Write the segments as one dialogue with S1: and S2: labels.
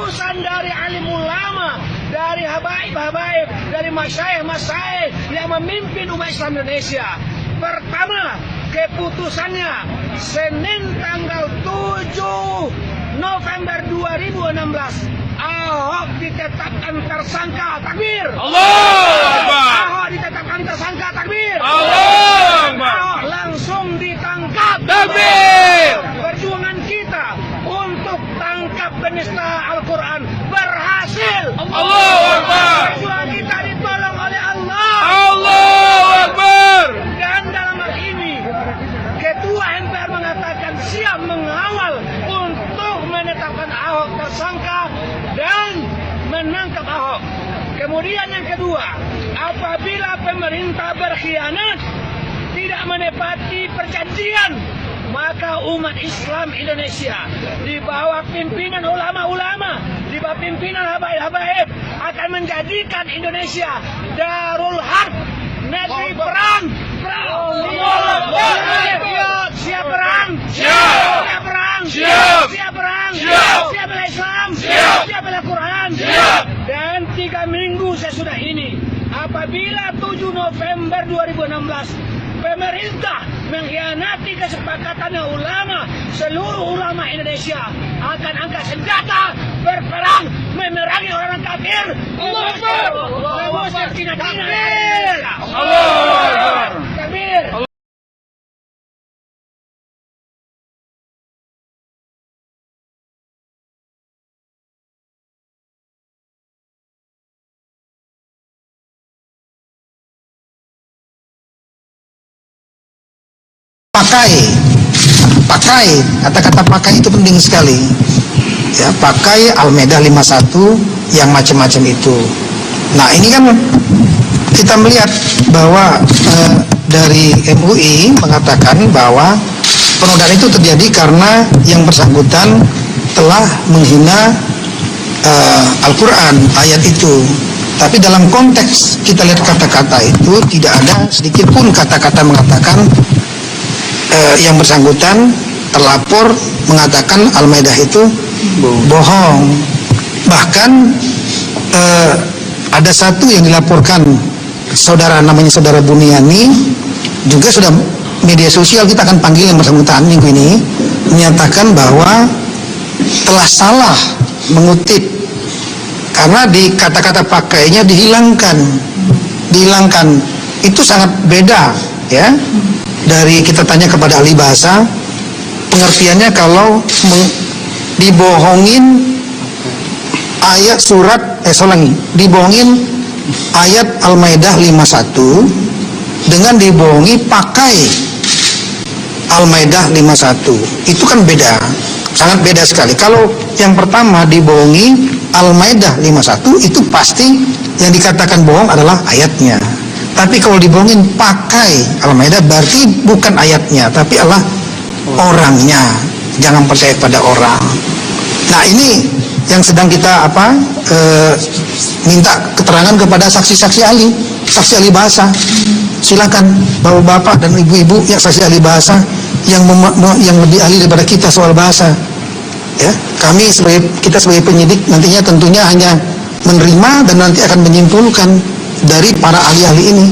S1: keputusan dari alim ulama, dari habaib-habaib, dari masyayikh-masyayikh yang memimpin umat Islam Indonesia. Pertama, keputusannya Senin tanggal 7 November 2016, Ahok ditetapkan tersangka. Takbir. Ahok ditetapkan tersangka. Takbir. Ahok langsung ditangkap.
S2: Takbir.
S1: Perjuangan kita untuk tangkap penista Al-Quran berhasil.
S2: Allahu Akbar.
S1: Perjuangan kita ditolong oleh Allah.
S2: Allahu Akbar.
S1: Dan dalam hal ini Ketua MPR mengatakan siap mengawal untuk menetapkan Ahok tersangka dan menangkap Ahok. Kemudian yang kedua, apabila pemerintah berkhianat, tidak menepati perjanjian, maka umat Islam Indonesia di bawah pimpinan ulama-ulama, di bawah pimpinan habaib-habaib akan menjadikan Indonesia Darul Harb, negeri perang. Siap perang. Siap perang. Siap perang. Siap bela Islam. Siap bela Quran. Dan 3 minggu sesudah ini, apabila 7 November 2016 pemerintah mengkhianati kesepakatan ulama, seluruh ulama Indonesia akan angkat senjata berperang memerangi orang kafir. Allahu Akbar. Mengusir Cina-Cina.
S2: Allahu Akbar.
S1: Takbir.
S3: Pakai kata-kata pakai itu penting sekali ya. Pakai Al-Maidah 51 yang macam-macam itu. Nah ini kan kita melihat bahwa dari MUI mengatakan bahwa penodaan itu terjadi karena yang bersangkutan telah menghina Al-Quran, ayat itu. Tapi dalam konteks kita lihat kata-kata itu, tidak ada sedikit pun kata-kata mengatakan yang bersangkutan terlapor mengatakan Al-Maidah itu bohong. Bahkan ada satu yang dilaporkan saudara, namanya saudara Buniani, juga sudah media sosial, kita akan panggil yang bersangkutan minggu ini, menyatakan bahwa telah salah mengutip karena di kata-kata pakainya dihilangkan. Itu sangat beda ya. Dari kita tanya kepada ahli bahasa, pengertiannya kalau dibohongin ayat surat dibohongin ayat Al-Maidah 51 dengan dibohongi pakai Al-Maidah 51, itu kan beda, sangat beda sekali. Kalau yang pertama dibohongi Al-Maidah 51, itu pasti yang dikatakan bohong adalah ayatnya. Tapi kalau dibohongin pakai Al-Maidah, berarti bukan ayatnya, tapi adalah orangnya. Jangan percaya pada orang. Nah ini yang sedang kita minta keterangan kepada saksi-saksi ahli bahasa. Silakan bapak-bapak dan ibu-ibu yang saksi ahli bahasa yang lebih ahli daripada kita soal bahasa. Ya, kita sebagai penyidik nantinya tentunya hanya menerima dan nanti akan menyimpulkan dari para ahli-ahli ini.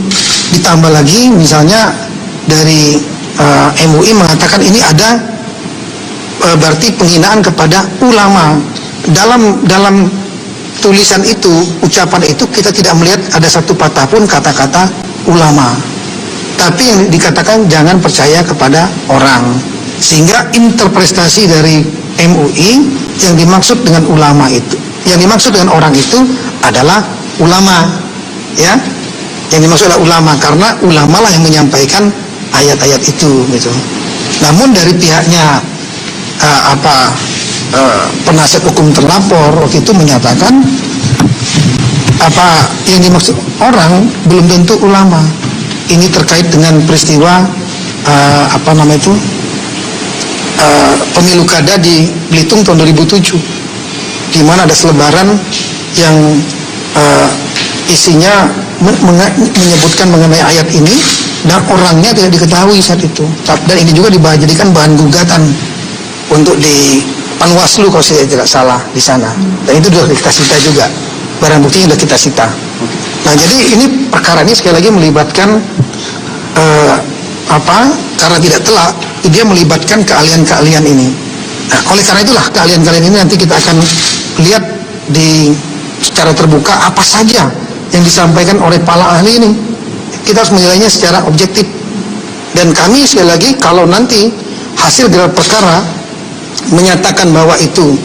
S3: Ditambah lagi misalnya dari MUI mengatakan ini ada berarti penghinaan kepada ulama. Dalam tulisan itu, ucapan itu, kita tidak melihat ada satu patah pun kata-kata ulama. Tapi yang dikatakan jangan percaya kepada orang. Sehingga interpretasi dari MUI yang dimaksud dengan ulama itu, yang dimaksud dengan orang itu adalah ulama, ya. Yang dimaksud adalah ulama, karena ulama lah yang menyampaikan ayat-ayat itu, gitu. Namun dari pihaknya penasihat hukum terlapor waktu itu menyatakan yang dimaksud orang belum tentu ulama. Ini terkait dengan peristiwa pemilu kada di Belitung tahun 2007, di mana ada selebaran yang isinya menyebutkan mengenai ayat ini dan orangnya tidak diketahui saat itu. Dan ini juga dijadikan bahan gugatan untuk Panwaslu kalau saya tidak salah di sana, dan itu sudah kita sita juga, barang buktinya sudah kita sita. Nah, jadi ini perkara ini sekali lagi melibatkan karena tidak telak, dia melibatkan keahlian-keahlian ini. Nah, oleh karena itulah keahlian-keahlian ini nanti kita akan lihat secara terbuka apa saja yang disampaikan oleh para ahli ini. Kita harus menilainya secara objektif. Dan kami sekali lagi, kalau nanti hasil gelar perkara menyatakan bahwa itu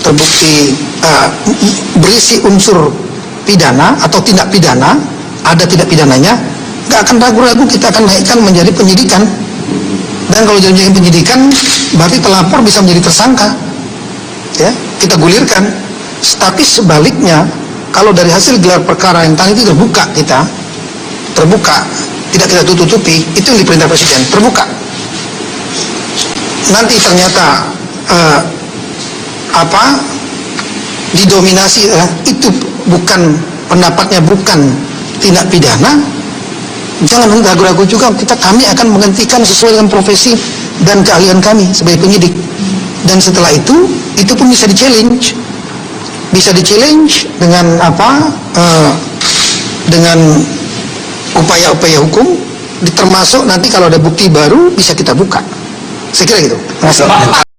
S3: terbukti berisi unsur pidana atau tindak pidana, ada tindak pidananya, nggak akan ragu-ragu kita akan naikkan menjadi penyidikan. Dan kalau jadi penyidikan, berarti pelapor bisa menjadi tersangka, ya, kita gulirkan. Tapi sebaliknya, kalau dari hasil gelar perkara yang tadi itu terbuka, tidak kita tutupi, itu yang diperintah Presiden, terbuka. Nanti ternyata didominasi itu bukan pendapatnya, bukan tindak pidana, jangan ragu-ragu juga, kami akan menghentikan sesuai dengan profesi dan keahlian kami sebagai penyidik. Dan setelah itu pun bisa di-challenge, dengan dengan upaya-upaya hukum, termasuk nanti kalau ada bukti baru bisa kita buka. Saya kira gitu. Terima kasih.